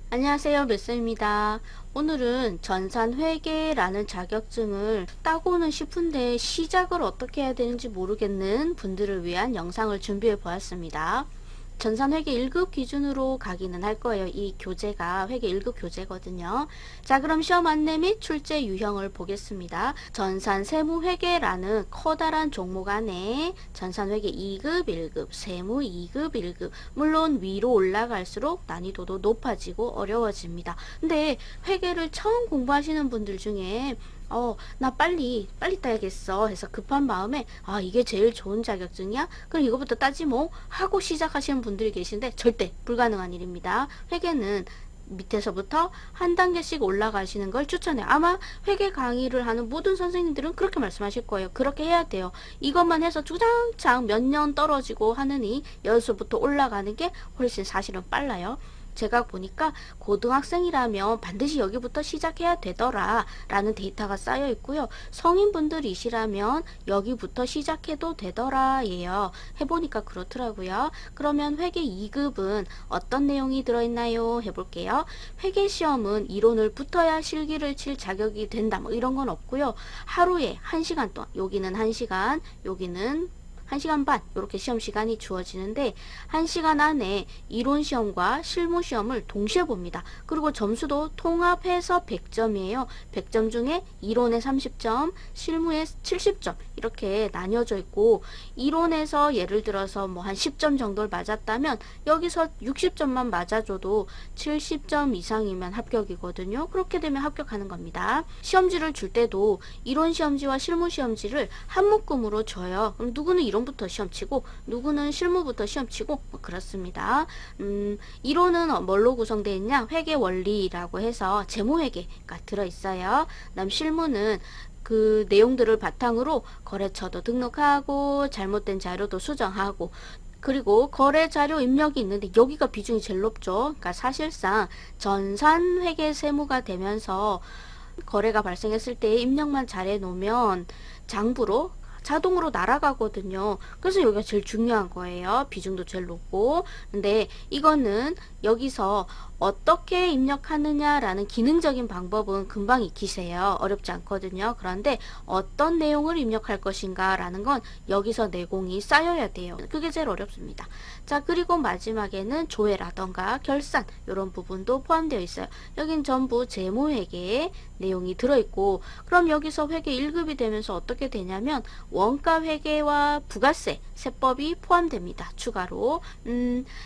안녕하세요, 메스입니다. 오늘은 전산회계라는 자격증을 따고는 싶은데 시작을 어떻게 해야 되는지 모르겠는 분들을 위한 영상을 준비해 보았습니다. 전산회계 1급 기준으로 가기는 할 거예요. 이 교재가 회계 1급 교재거든요. 자, 그럼 시험 안내 및 출제 유형을 보겠습니다. 전산세무회계라는 커다란 종목 안에 전산회계 2급, 1급, 세무 2급, 1급, 물론 위로 올라갈수록 난이도도 높아지고 어려워집니다. 근데 회계를 처음 공부하시는 분들 중에 나 빨리 따야겠어 해서 급한 마음에 이게 제일 좋은 자격증이야? 그럼 이거부터 따지 뭐 하고 시작하시는 분들이 계신데 절대 불가능한 일입니다. 회계는 밑에서부터 한 단계씩 올라가시는 걸 추천해요. 아마 회계 강의를 하는 모든 선생님들은 그렇게 말씀하실 거예요. 그렇게 해야 돼요. 이것만 해서 주장창 몇 년 떨어지고 하느니 여기서부터 올라가는 게 훨씬 사실은 빨라요. 제가 보니까 고등학생이라면 반드시 여기부터 시작해야 되더라 라는 데이터가 쌓여 있고요. 성인분들이시라면 여기부터 시작해도 되더라 예요. 해보니까 그렇더라고요. 그러면 회계 2급은 어떤 내용이 들어있나요? 해볼게요. 회계시험은 이론을 붙어야 실기를 칠 자격이 된다 뭐 이런 건 없고요. 하루에 1시간 동안, 여기는 1시간, 여기는 1시간 반 이렇게 시험 시간이 주어지는데 1시간 안에 이론 시험과 실무 시험을 동시에 봅니다. 그리고 점수도 통합해서 100점이에요. 100점 중에 이론에 30점, 실무에 70점 이렇게 나뉘어져 있고 이론에서 예를 들어서 뭐 한 10점 정도를 맞았다면 여기서 60점만 맞아줘도 70점 이상이면 합격이거든요. 그렇게 되면 합격하는 겁니다. 시험지를 줄 때도 이론 시험지와 실무 시험지를 한 묶음으로 줘요. 그럼 누구는 이론부터 시험 치고 누구는 실무부터 시험 치고 뭐 그렇습니다. 이론은 뭘로 구성되어 있냐? 회계 원리라고 해서 재무회계가 들어있어요. 그다음 실무는 그 내용들을 바탕으로 거래처도 등록하고 잘못된 자료도 수정하고 그리고 거래 자료 입력이 있는데 여기가 비중이 제일 높죠. 그러니까 사실상 전산회계 세무가 되면서 거래가 발생했을 때 입력만 잘해 놓으면 장부로 자동으로 날아가거든요. 그래서 여기가 제일 중요한 거예요. 비중도 제일 높고. 근데 이거는 여기서 어떻게 입력하느냐라는 기능적인 방법은 금방 익히세요. 어렵지 않거든요. 그런데 어떤 내용을 입력할 것인가 라는 건 여기서 내공이 쌓여야 돼요. 그게 제일 어렵습니다. 자, 그리고 마지막에는 조회라던가 결산 이런 부분도 포함되어 있어요. 여긴 전부 재무회계의 내용이 들어있고 그럼 여기서 회계 1급이 되면서 어떻게 되냐면 원가회계와 부가세, 세법이 포함됩니다. 추가로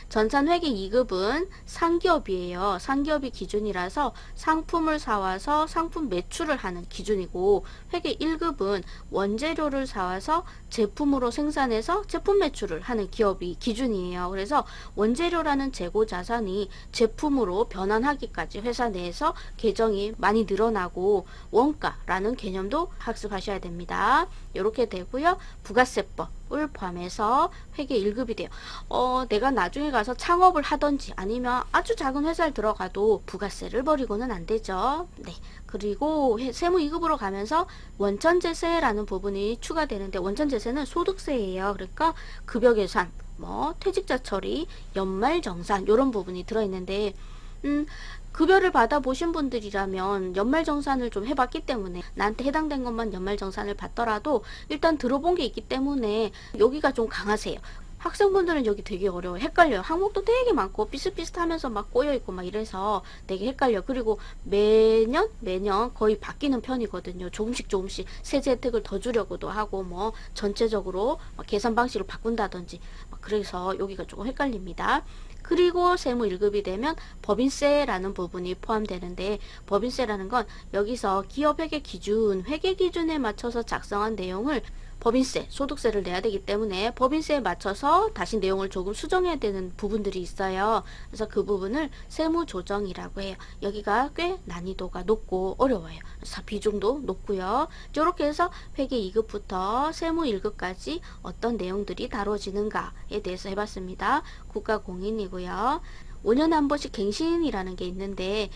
전산회계 2급은 상기업이에요. 상기업이 기준이라서 상품을 사와서 상품 매출을 하는 기준이고 회계 1급은 원재료를 사와서 제품으로 생산해서 제품 매출을 하는 기업이 기준이에요. 그래서 원재료라는 재고 자산이 제품으로 변환하기까지 회사 내에서 계정이 많이 늘어나고 원가라는 개념도 학습하셔야 됩니다. 이렇게 되고요. 부가세법을 포함해서 회계 1급이 돼요. 내가 나중에 가서 창업을 하든지 아니면 아주 작은 회사를 들어가도 부가세를 버리고는 안 되죠. 네. 그리고 세무 2급으로 가면서 원천제세라는 부분이 추가되는데 원천제세는 소득세예요. 그러니까 급여계산, 뭐 퇴직자 처리, 연말정산 이런 부분이 들어있는데 급여를 받아보신 분들이라면 연말정산을 좀 해봤기 때문에 나한테 해당된 것만 연말정산을 받더라도 일단 들어본 게 있기 때문에 여기가 좀 강하세요. 학생분들은 여기 되게 어려워요. 헷갈려요. 항목도 되게 많고 비슷비슷하면서 막 꼬여있고 막 이래서 되게 헷갈려요. 그리고 매년 거의 바뀌는 편이거든요. 조금씩 세제 혜택을 더 주려고도 하고 뭐 전체적으로 계산 방식을 바꾼다든지 그래서 여기가 조금 헷갈립니다. 그리고 세무 1급이 되면 법인세라는 부분이 포함되는데 법인세라는 건 여기서 기업회계 기준, 회계 기준에 맞춰서 작성한 내용을 법인세, 소득세를 내야 되기 때문에 법인세에 맞춰서 다시 내용을 조금 수정해야 되는 부분들이 있어요. 그래서 그 부분을 세무조정이라고 해요. 여기가 꽤 난이도가 높고 어려워요. 그래서 비중도 높고요. 이렇게 해서 회계 2급부터 세무 1급까지 어떤 내용들이 다뤄지는가에 대해서 해봤습니다. 국가공인이고요. 5년에 한 번씩 갱신이라는 게 있는데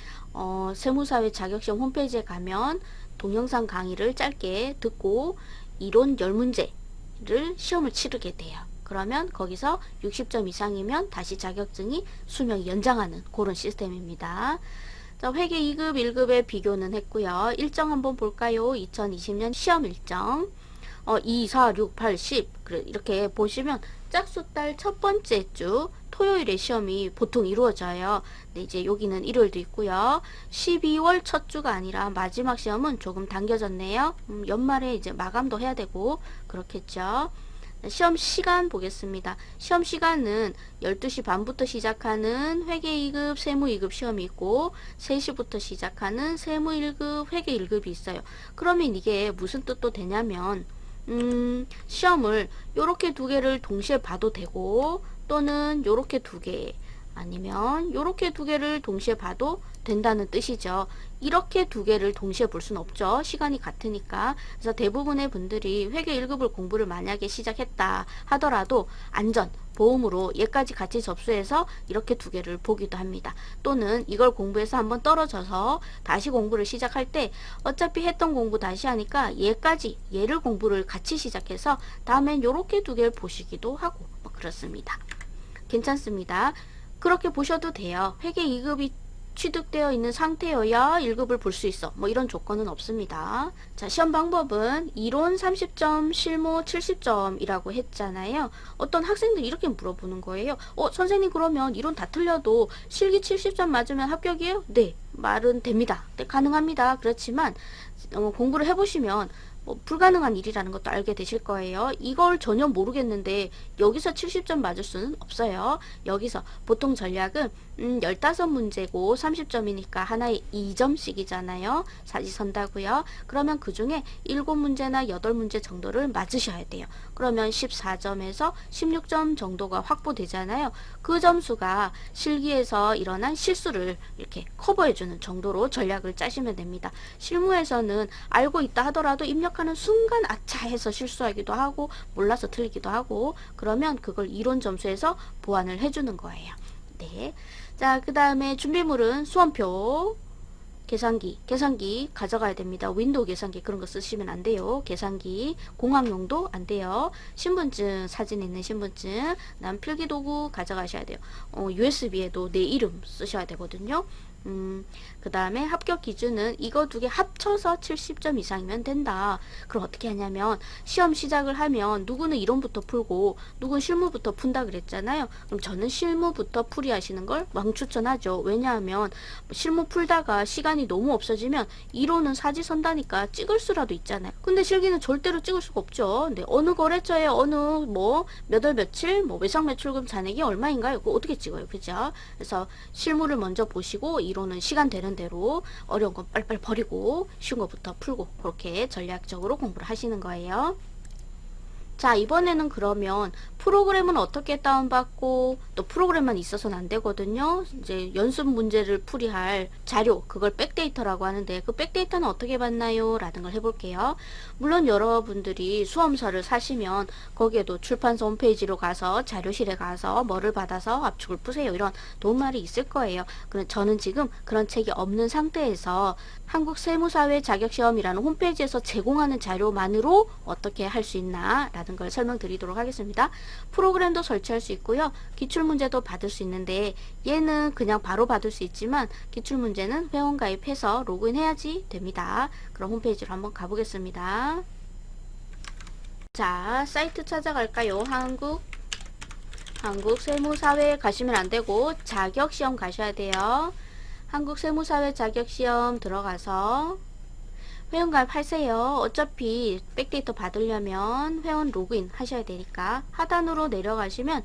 세무사회 자격시험 홈페이지에 가면 동영상 강의를 짧게 듣고 이론 10문제를 시험을 치르게 돼요. 그러면 거기서 60점 이상이면 다시 자격증이 수명 연장하는 그런 시스템입니다. 자, 회계 2급, 1급의 비교는 했고요. 일정 한번 볼까요? 2020년 시험 일정. 2, 4, 6, 8, 10. 그래, 이렇게 보시면 짝수달 첫 번째 주 토요일에 시험이 보통 이루어져요. 네, 이제 여기는 일요일도 있고요. 12월 첫 주가 아니라 마지막 시험은 조금 당겨졌네요. 연말에 이제 마감도 해야 되고 그렇겠죠. 시험 시간 보겠습니다. 시험 시간은 12시 반부터 시작하는 회계 2급, 세무 2급 시험이 있고 3시부터 시작하는 세무 1급, 회계 1급이 있어요. 그러면 이게 무슨 뜻도 되냐면 시험을 요렇게 두 개를 동시에 봐도 되고 또는 요렇게 두 개 아니면 요렇게 두 개를 동시에 봐도 된다는 뜻이죠. 이렇게 두 개를 동시에 볼 수는 없죠. 시간이 같으니까. 그래서 대부분의 분들이 회계 1급을 공부를 만약에 시작했다 하더라도 안전, 보험으로 얘까지 같이 접수해서 이렇게 두 개를 보기도 합니다. 또는 이걸 공부해서 한번 떨어져서 다시 공부를 시작할 때 어차피 했던 공부 다시 하니까 얘를 공부를 같이 시작해서 다음엔 요렇게 두 개를 보시기도 하고 뭐 그렇습니다. 괜찮습니다. 그렇게 보셔도 돼요. 회계 2급이 취득되어 있는 상태여야 1급을 볼 수 있어. 뭐 이런 조건은 없습니다. 자, 시험 방법은 이론 30점, 실무 70점이라고 했잖아요. 어떤 학생들이 이렇게 물어보는 거예요. 선생님 그러면 이론 다 틀려도 실기 70점 맞으면 합격이에요? 네, 말은 됩니다. 네, 가능합니다. 그렇지만 공부를 해보시면 불가능한 일이라는 것도 알게 되실 거예요. 이걸 전혀 모르겠는데 여기서 70점 맞을 수는 없어요. 여기서 보통 전략은 15문제고 30점이니까 하나에 2점씩이잖아요. 사지선다고요. 그러면 그 중에 7문제나 8문제 정도를 맞으셔야 돼요. 그러면 14점에서 16점 정도가 확보되잖아요. 그 점수가 실기에서 일어난 실수를 이렇게 커버해주는 정도로 전략을 짜시면 됩니다. 실무에서는 알고 있다 하더라도 입력하는 순간 아차 해서 실수하기도 하고 몰라서 틀리기도 하고 그러면 그걸 이론 점수에서 보완을 해주는 거예요. 네. 자, 그 다음에 준비물은 수험표, 계산기 가져가야 됩니다. 윈도우 계산기 그런 거 쓰시면 안 돼요. 계산기, 공학용도 안 돼요. 신분증, 사진 있는 신분증, 난 필기도구 가져가셔야 돼요. USB에도 내 이름 쓰셔야 되거든요. 그 다음에 합격 기준은 이거 두 개 합쳐서 70점 이상이면 된다. 그럼 어떻게 하냐면 시험 시작을 하면 누구는 이론부터 풀고 누구는 실무부터 푼다 그랬잖아요. 그럼 저는 실무부터 풀이 하시는 걸 왕추천하죠. 왜냐하면 실무 풀다가 시간이 너무 없어지면 이론은 사지선다니까 찍을 수라도 있잖아요. 근데 실기는 절대로 찍을 수가 없죠. 근데 어느 거래처에 어느 몇 월 며칠 외상 매출금 잔액이 얼마인가요? 그거 어떻게 찍어요? 그죠? 그래서 실무를 먼저 보시고 이론은 시간 되는 대로 어려운 건 빨리빨리 버리고 쉬운 것부터 풀고 그렇게 전략적으로 공부를 하시는 거예요. 자, 이번에는 그러면 프로그램은 어떻게 다운받고 또 프로그램만 있어서는 안 되거든요. 이제 연습 문제를 풀이할 자료, 그걸 백데이터라고 하는데 그 백데이터는 어떻게 받나요? 라는 걸 해볼게요. 물론 여러분들이 수험서를 사시면 거기에도 출판사 홈페이지로 가서 자료실에 가서 뭐를 받아서 압축을 푸세요. 이런 도움말이 있을 거예요. 그런데 저는 지금 그런 책이 없는 상태에서 한국세무사회 자격시험이라는 홈페이지에서 제공하는 자료만으로 어떻게 할 수 있나 라는 걸 설명드리도록 하겠습니다. 프로그램도 설치할 수 있고요. 기출문제도 받을 수 있는데 얘는 그냥 바로 받을 수 있지만 기출문제는 회원가입해서 로그인해야지 됩니다. 그럼 홈페이지로 한번 가보겠습니다. 자, 사이트 찾아갈까요? 한국세무사회 가시면 안되고 자격시험 가셔야 돼요. 한국세무사회 자격시험 들어가서 회원가입 하세요. 어차피 백데이터 받으려면 회원 로그인 하셔야 되니까 하단으로 내려가시면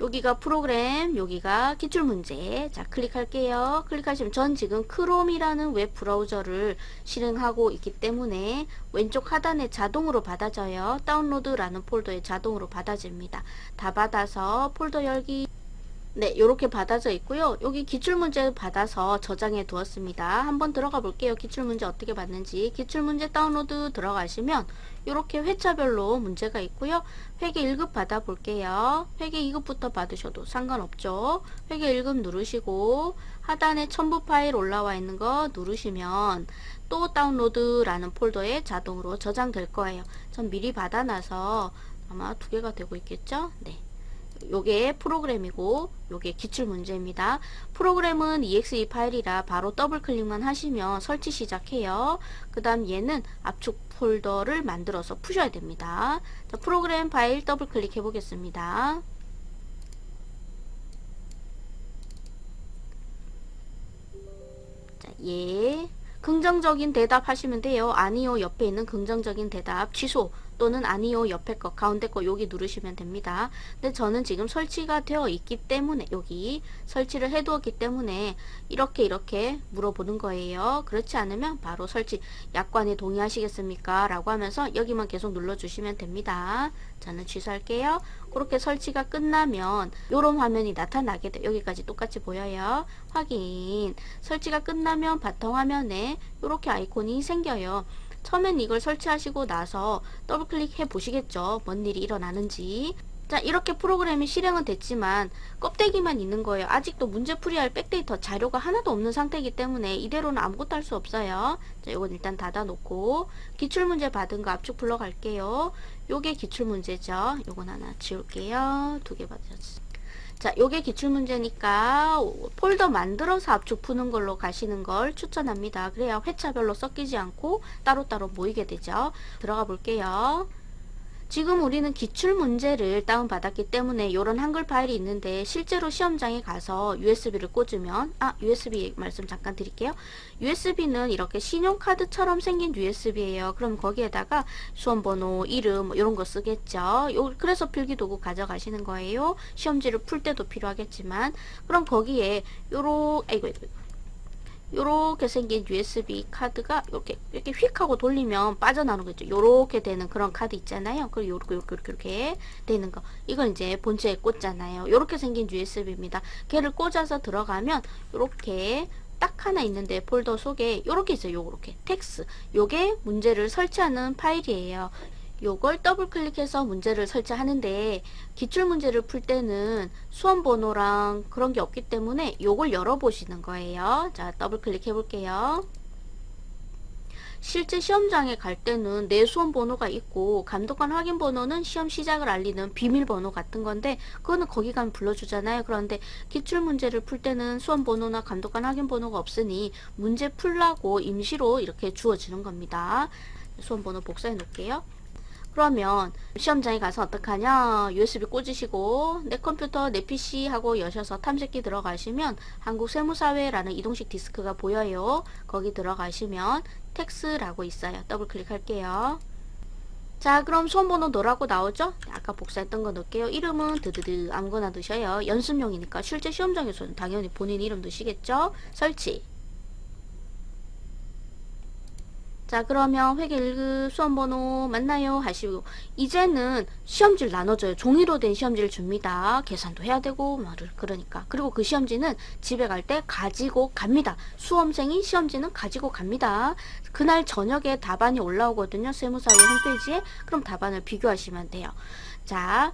여기가 프로그램, 여기가 기출문제. 자, 클릭할게요. 클릭하시면 전 지금 크롬이라는 웹 브라우저를 실행하고 있기 때문에 왼쪽 하단에 자동으로 받아져요. 다운로드라는 폴더에 자동으로 받아집니다. 다 받아서 폴더 열기. 네, 이렇게 받아져 있고요. 여기 기출문제 받아서 저장해 두었습니다. 한번 들어가 볼게요. 기출문제 어떻게 받는지. 기출문제 다운로드 들어가시면 이렇게 회차별로 문제가 있고요. 회계 1급 받아 볼게요. 회계 2급부터 받으셔도 상관없죠. 회계 1급 누르시고 하단에 첨부 파일 올라와 있는 거 누르시면 또 다운로드라는 폴더에 자동으로 저장될 거예요. 전 미리 받아놔서 아마 두 개가 되고 있겠죠? 네. 요게 프로그램이고 요게 기출문제입니다. 프로그램은 exe 파일이라 바로 더블 클릭만 하시면 설치 시작해요. 그 다음 얘는 압축 폴더를 만들어서 푸셔야 됩니다. 자, 프로그램 파일 더블 클릭해 보겠습니다. 자, 예. 긍정적인 대답 하시면 돼요. 아니요 옆에 있는 긍정적인 대답 취소 또는 아니요 옆에 거 가운데 거 여기 누르시면 됩니다. 근데 저는 지금 설치가 되어 있기 때문에 여기 설치를 해 두었기 때문에 이렇게 물어보는 거예요. 그렇지 않으면 바로 설치 약관에 동의하시겠습니까? 라고 하면서 여기만 계속 눌러주시면 됩니다. 저는 취소할게요. 그렇게 설치가 끝나면 이런 화면이 나타나게 돼요. 여기까지 똑같이 보여요. 확인. 설치가 끝나면 바탕화면에 이렇게 아이콘이 생겨요. 처음엔 이걸 설치하시고 나서 더블 클릭해 보시겠죠. 뭔 일이 일어나는지. 자, 이렇게 프로그램이 실행은 됐지만 껍데기만 있는 거예요. 아직도 문제풀이할 백데이터 자료가 하나도 없는 상태이기 때문에 이대로는 아무것도 할 수 없어요. 자, 이건 일단 닫아 놓고 기출문제 받은 거 압축 불러 갈게요. 요게 기출문제죠. 요건 하나 지울게요. 두 개 받으셨어요. 자, 요게 기출문제니까 폴더 만들어서 압축 푸는 걸로 가시는 걸 추천합니다. 그래야 회차별로 섞이지 않고 따로따로 모이게 되죠. 들어가 볼게요. 지금 우리는 기출문제를 다운받았기 때문에 이런 한글 파일이 있는데 실제로 시험장에 가서 USB를 꽂으면 USB 말씀 잠깐 드릴게요. USB는 이렇게 신용카드처럼 생긴 USB예요. 그럼 거기에다가 수험번호, 이름 이런 거 쓰겠죠. 그래서 필기도구 가져가시는 거예요. 시험지를 풀 때도 필요하겠지만 그럼 거기에 요렇게 생긴 USB 카드가 이렇게 휙 하고 돌리면 빠져나오는 거죠. 요렇게 되는 그런 카드 있잖아요. 그리고 요렇게 되는 거. 이건 이제 본체에 꽂잖아요. 요렇게 생긴 USB입니다. 걔를 꽂아서 들어가면 요렇게 딱 하나 있는데 폴더 속에 요렇게 있어요. 요렇게 텍스. 요게 문제를 설치하는 파일이에요. 요걸 더블 클릭해서 문제를 설치하는데 기출문제를 풀 때는 수험번호랑 그런 게 없기 때문에 요걸 열어보시는 거예요. 자, 더블 클릭해 볼게요. 실제 시험장에 갈 때는 내 수험번호가 있고 감독관 확인번호는 시험 시작을 알리는 비밀번호 같은 건데 그거는 거기 가면 불러주잖아요. 그런데 기출문제를 풀 때는 수험번호나 감독관 확인번호가 없으니 문제 풀라고 임시로 이렇게 주어지는 겁니다. 수험번호 복사해 놓을게요. 그러면 시험장에 가서 어떡하냐, USB 꽂으시고 내 컴퓨터 내 PC 하고 여셔서 탐색기 들어가시면 한국세무사회라는 이동식 디스크가 보여요. 거기 들어가시면 텍스라고 있어요. 더블 클릭할게요. 자, 그럼 수험번호 넣으라고 나오죠? 아까 복사했던 거 넣을게요. 이름은 드드드 아무거나 넣으셔요. 연습용이니까 실제 시험장에서는 당연히 본인 이름 넣으시겠죠? 설치. 자, 그러면 회계 1급 수험번호 맞나요? 하시고 이제는 시험지를 나눠줘요. 종이로 된 시험지를 줍니다. 계산도 해야 되고 그러니까. 그리고 그 시험지는 집에 갈 때 가지고 갑니다. 수험생이 시험지는 가지고 갑니다. 그날 저녁에 답안이 올라오거든요. 세무사회 홈페이지에. 그럼 답안을 비교하시면 돼요. 자,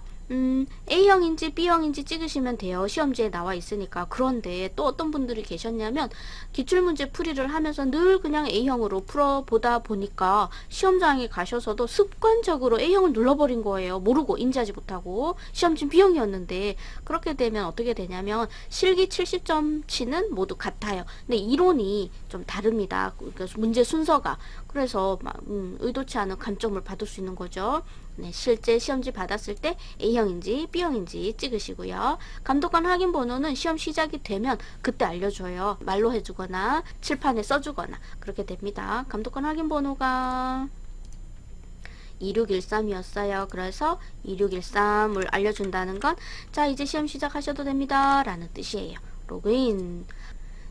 A형인지 B형인지 찍으시면 돼요. 시험지에 나와 있으니까. 그런데 또 어떤 분들이 계셨냐면 기출문제 풀이를 하면서 늘 그냥 A형으로 풀어보다 보니까 시험장에 가셔서도 습관적으로 A형을 눌러버린 거예요. 모르고 인지하지 못하고 시험지 B형이었는데 그렇게 되면 어떻게 되냐면 실기 70점치는 모두 같아요. 근데 이론이 좀 다릅니다. 그러니까 문제 순서가. 그래서 의도치 않은 감점을 받을 수 있는 거죠. 네, 실제 시험지 받았을 때 A형인지 B형인지 찍으시고요. 감독관 확인 번호는 시험 시작이 되면 그때 알려줘요. 말로 해주거나 칠판에 써주거나 그렇게 됩니다. 감독관 확인 번호가 2613이었어요. 그래서 2613을 알려준다는 건 자, 이제 시험 시작하셔도 됩니다 라는 뜻이에요. 로그인.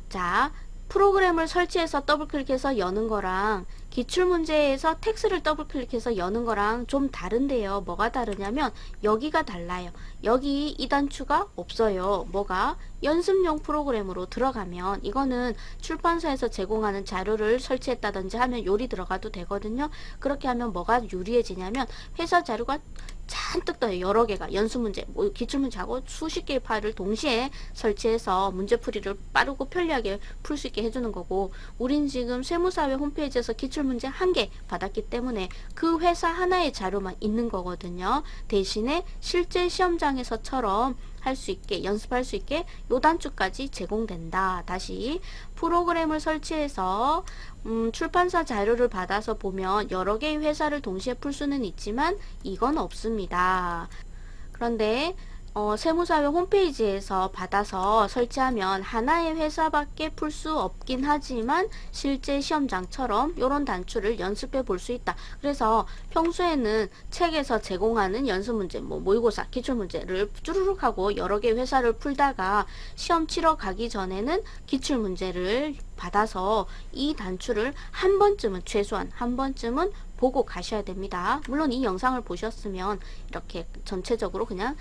자, 프로그램을 설치해서 더블 클릭해서 여는 거랑 기출문제에서 텍스를 더블 클릭해서 여는 거랑 좀 다른데요. 뭐가 다르냐면 여기가 달라요. 여기 2단추가 없어요. 뭐가? 연습용 프로그램으로 들어가면 이거는 출판사에서 제공하는 자료를 설치했다든지 하면 요리 들어가도 되거든요. 그렇게 하면 뭐가 유리해지냐면 회사 자료가 잔뜩 떠요. 여러 개가 연습문제, 뭐 기출문제하고 수십 개의 파일을 동시에 설치해서 문제풀이를 빠르고 편리하게 풀 수 있게 해주는 거고, 우린 지금 세무사회 홈페이지에서 기출문제 1개 받았기 때문에 그 회사 하나의 자료만 있는 거거든요. 대신에 실제 시험장에서처럼 할 수 있게, 연습할 수 있게 요 단추까지 제공된다. 다시 프로그램을 설치해서 출판사 자료를 받아서 보면 여러 개의 회사를 동시에 풀 수는 있지만 이건 없습니다. 그런데 세무사회 홈페이지에서 받아서 설치하면 하나의 회사밖에 풀 수 없긴 하지만 실제 시험장처럼 이런 단추를 연습해 볼 수 있다. 그래서 평소에는 책에서 제공하는 연습문제, 뭐 모의고사, 기출문제를 쭈루룩 하고 여러 개 회사를 풀다가 시험 치러 가기 전에는 기출문제를 받아서 이 단추를 한 번쯤은, 최소한 한 번쯤은 보고 가셔야 됩니다. 물론 이 영상을 보셨으면 이렇게 전체적으로 그냥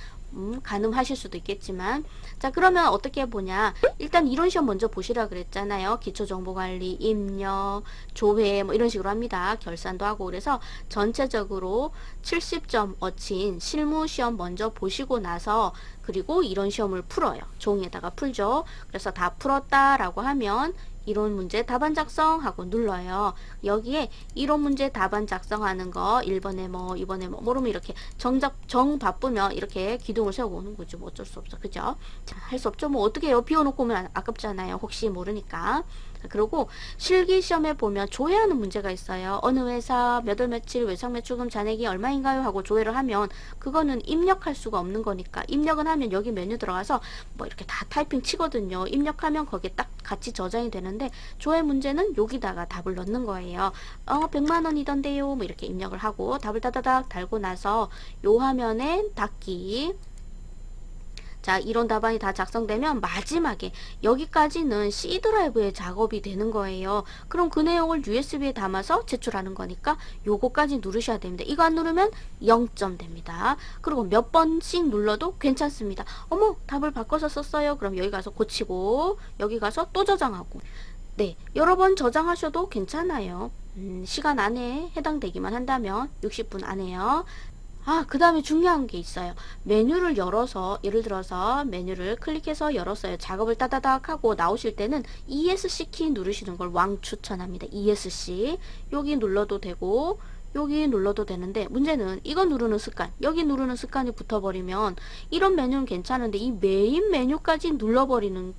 가늠하실 수도 있겠지만, 자, 그러면 어떻게 보냐. 일단 이론 시험 먼저 보시라 그랬잖아요. 기초정보관리, 입력, 조회 뭐 이런 식으로 합니다. 결산도 하고. 그래서 전체적으로 70점 어치인 실무시험 먼저 보시고 나서 그리고 이론 시험을 풀어요. 종이에다가 풀죠. 그래서 다 풀었다라고 하면 이론 문제 답안 작성하고 눌러요. 여기에 이론 문제 답안 작성하는 거 1번에 뭐 2번에 뭐 모르면 이렇게 정 바쁘면 이렇게 기둥을 세우고 오는 거죠. 뭐 어쩔 수 없어. 그죠? 자, 할 수 없죠. 뭐 어떻게 해요? 비워놓고 오면 아깝잖아요. 혹시 모르니까. 그리고 실기시험에 보면 조회하는 문제가 있어요. 어느 회사 몇 월 며칠 외상매출금 잔액이 얼마인가요? 하고 조회를 하면 그거는 입력할 수가 없는 거니까, 입력은 하면 여기 메뉴 들어가서 뭐 이렇게 다 타이핑 치거든요. 입력하면 거기에 딱 같이 저장이 되는데, 조회 문제는 여기다가 답을 넣는 거예요. 100만 원이던데요. 뭐 이렇게 입력을 하고 답을 다다닥 달고 나서 요 화면에 닫기. 자, 이론 답안이 다 작성되면 마지막에 여기까지는 C 드라이브의 작업이 되는 거예요. 그럼 그 내용을 USB에 담아서 제출하는 거니까 요거까지 누르셔야 됩니다. 이거 안 누르면 0점 됩니다. 그리고 몇 번씩 눌러도 괜찮습니다. 어머, 답을 바꿔서 썼어요. 그럼 여기 가서 고치고 여기 가서 또 저장하고. 네, 여러 번 저장하셔도 괜찮아요. 시간 안에 해당되기만 한다면 60분 안에요. 그 다음에 중요한 게 있어요. 메뉴를 열어서, 예를 들어서 메뉴를 클릭해서 열었어요. 작업을 따다닥 하고 나오실 때는 ESC 키 누르시는 걸 왕 추천합니다. ESC. 여기 눌러도 되고 여기 눌러도 되는데, 문제는 이거 누르는 습관, 여기 누르는 습관이 붙어버리면 이런 메뉴는 괜찮은데 이 메인 메뉴까지 눌러버리는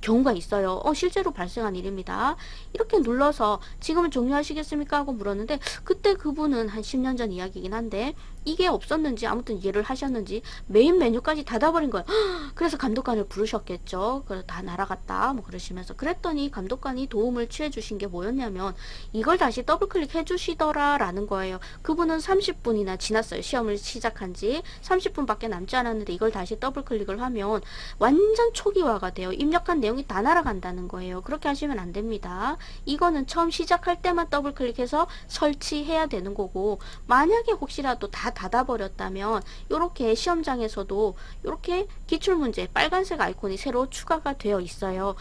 경우가 있어요. 실제로 발생한 일입니다. 이렇게 눌러서 지금은 종료하시겠습니까? 하고 물었는데, 그때 그분은 한 10년 전 이야기이긴 한데 이게 없었는지 아무튼 이해를 하셨는지 메인 메뉴까지 닫아버린 거예요. 그래서 감독관을 부르셨겠죠. 그래서 다 날아갔다 뭐 그러시면서, 그랬더니 감독관이 도움을 취해 주신 게 뭐였냐면 이걸 다시 더블 클릭해 주시더라 라는 거예요. 그분은 30분이나 지났어요. 시험을 시작한 지 30분밖에 남지 않았는데 이걸 다시 더블 클릭을 하면 완전 초기화가 돼요. 입력한 내용이 다 날아간다는 거예요. 그렇게 하시면 안 됩니다. 이거는 처음 시작할 때만 더블 클릭해서 설치해야 되는 거고, 만약에 혹시라도 다 닫아버렸다면 이렇게 시험장에서도 이렇게 기출문제 빨간색 아이콘이 새로 추가가 되어 있어요.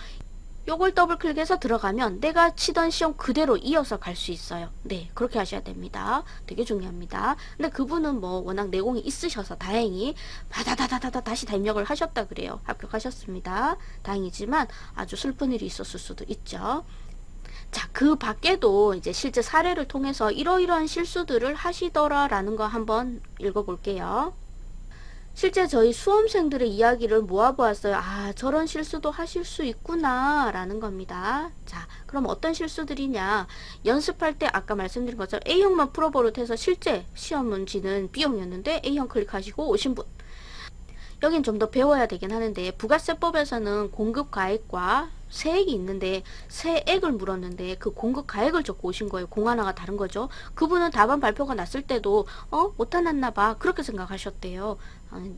요걸 더블 클릭해서 들어가면 내가 치던 시험 그대로 이어서 갈 수 있어요. 네, 그렇게 하셔야 됩니다. 되게 중요합니다. 근데 그분은 뭐 워낙 내공이 있으셔서 다행히 바다다다다다 다시 다 입력을 하셨다 그래요. 합격하셨습니다. 다행이지만 아주 슬픈 일이 있었을 수도 있죠. 자, 그 밖에도 이제 실제 사례를 통해서 이러이러한 실수들을 하시더라라는 거 한번 읽어볼게요. 실제 저희 수험생들의 이야기를 모아보았어요. 저런 실수도 하실 수 있구나 라는 겁니다. 자, 그럼 어떤 실수들이냐. 연습할 때 아까 말씀드린 것처럼 A형만 풀어버릇해서 실제 시험 문제는 B형이었는데 A형 클릭하시고 오신 분. 여긴 좀 더 배워야 되긴 하는데, 부가세법에서는 공급가액과 세액이 있는데 세액을 물었는데 그 공급가액을 적고 오신 거예요. 공 하나가 다른 거죠. 그분은 답안 발표가 났을 때도 못해놨나 봐 그렇게 생각하셨대요.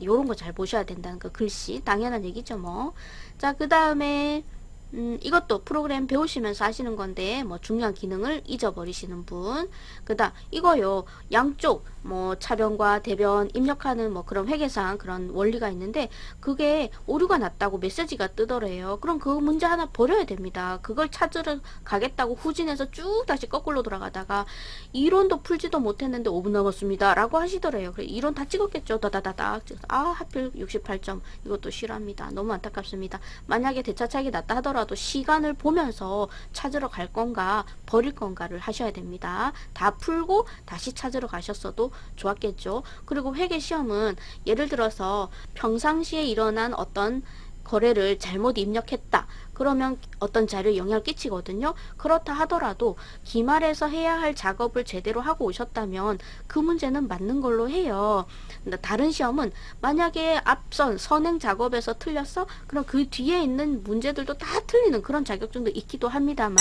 요런 거 잘 보셔야 된다는 거, 글씨 당연한 얘기죠 뭐. 자, 그 다음에 이것도 프로그램 배우시면서 하시는 건데 뭐 중요한 기능을 잊어버리시는 분. 그다음 이거요. 양쪽 뭐 차변과 대변 입력하는 뭐 그런 회계상 그런 원리가 있는데 그게 오류가 났다고 메시지가 뜨더래요. 그럼 그 문제 하나 버려야 됩니다. 그걸 찾으러 가겠다고 후진해서 쭉 다시 거꾸로 돌아가다가 이론도 풀지도 못했는데 5분 남았습니다 라고 하시더래요. 그래 이론 다 찍었겠죠. 다다다닥. 아 하필 68점. 이것도 싫어합니다. 너무 안타깝습니다. 만약에 대차착이 났다 하더라도 시간을 보면서 찾으러 갈 건가 버릴 건가를 하셔야 됩니다. 다 풀고 다시 찾으러 가셨어도 좋았겠죠. 그리고 회계시험은 예를 들어서 평상시에 일어난 어떤 거래를 잘못 입력했다. 그러면 어떤 자료에 영향을 끼치거든요. 그렇다 하더라도 기말에서 해야 할 작업을 제대로 하고 오셨다면 그 문제는 맞는 걸로 해요. 근데 다른 시험은 만약에 앞선 선행 작업에서 틀렸어? 그럼 그 뒤에 있는 문제들도 다 틀리는 그런 자격증도 있기도 합니다만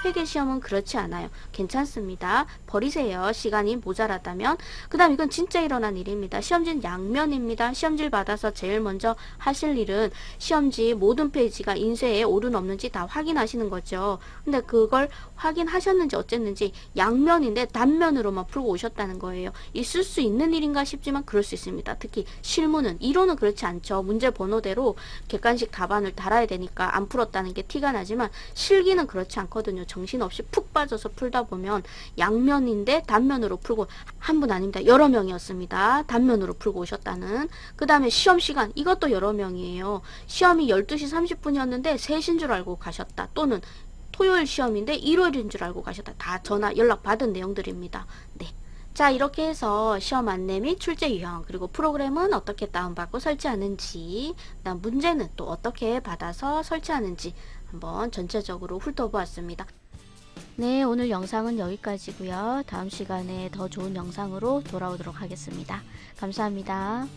회계시험은 그렇지 않아요. 괜찮습니다. 버리세요. 시간이 모자라다면. 그 다음 이건 진짜 일어난 일입니다. 시험지는 양면입니다. 시험지를 받아서 제일 먼저 하실 일은 시험지 모든 페이지가 인쇄에 오류는 없는지 다 확인하시는 거죠. 근데 그걸 확인하셨는지 어쨌는지 양면인데 단면으로만 풀고 오셨다는 거예요. 있을 수 있는 일인가 싶지만 그럴 수 있습니다. 특히 실무는 이론은 그렇지 않죠. 문제 번호대로 객관식 답안을 달아야 되니까 안 풀었다는 게 티가 나지만 실기는 그렇지 않거든요. 정신없이 푹 빠져서 풀다 보면 양면인데 단면으로 풀고 한 분 아닙니다. 여러 명이었습니다. 단면으로 풀고 오셨다는. 그 다음에 시험 시간 이것도 여러 명이에요. 시험이 12시 30분이었는데 3시인 줄 알고 가셨다. 또는 토요일 시험인데 일요일인 줄 알고 가셨다. 다 전화 연락 받은 내용들입니다. 네. 자 이렇게 해서 시험 안내 및 출제 유형 그리고 프로그램은 어떻게 다운받고 설치하는지 그다음 문제는 또 어떻게 받아서 설치하는지 한번 전체적으로 훑어보았습니다. 네 오늘 영상은 여기까지고요. 다음 시간에 더 좋은 영상으로 돌아오도록 하겠습니다. 감사합니다.